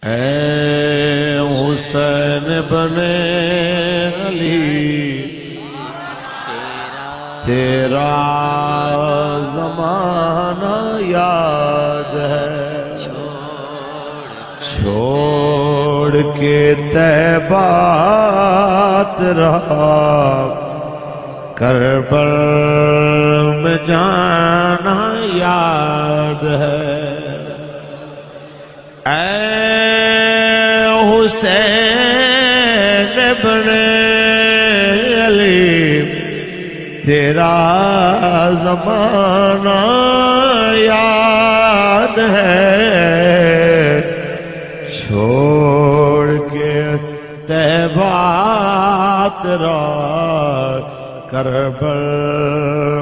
اے حسین بن علی تیرا زمانہ یاد ہے، چھوڑ کے طیبات رہا کربل میں جانا یاد ہے۔ اے حسین بن علی تیرا زمانہ یاد ہے، چھوڑ کے طیبات را کربل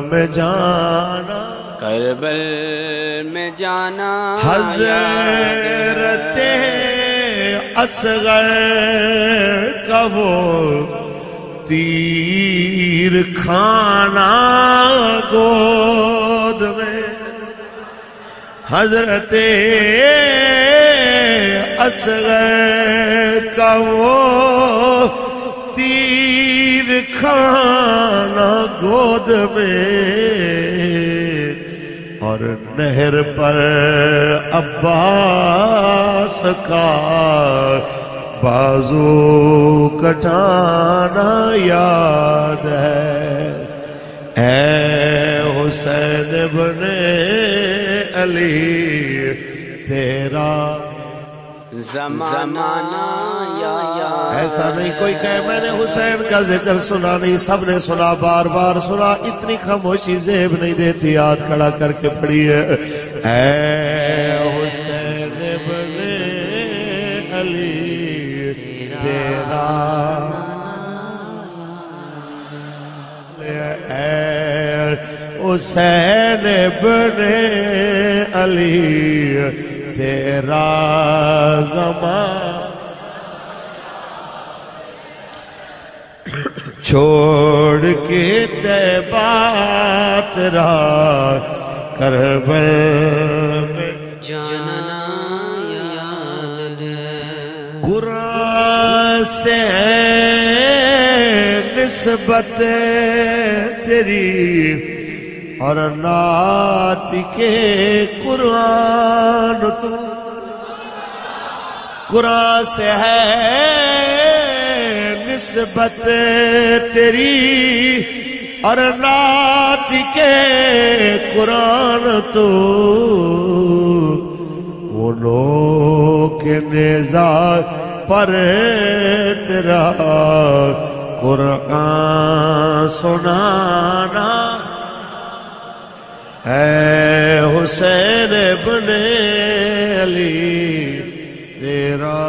میں جانا، کربل میں جانا حضرت اصغر کا وہ تیر کھانا گود میں، حضرت اصغر کا وہ تیر کھانا گود میں، اور نہر پر عباس کا بازو کٹانا یاد ہے۔ اے حسین بن علی تیرا زمانہ یاد۔ ایسا نہیں کوئی کہے میں نے حسین کا ذکر سنا نہیں، سب نے سنا، بار بار سنا، اتنی خاموشی زیب نہیں دیتی، ہاتھ کھڑا کر کے پڑھیے۔ اے حسین بن علی تیرا، اے حسین بن علی تیرا زمان، چھوڑ کے طیبات را کربل میں جانا یاد ہے۔ قرآن سے نسبت تیری اور نعت کے قرآن تو، قرآن سے ہے نسبت تیری اور نعت کے قرآن تو، وہ لوگ کے نیزہ پر تیرا قرآن سنانا۔ اے حسین بن علی تیرا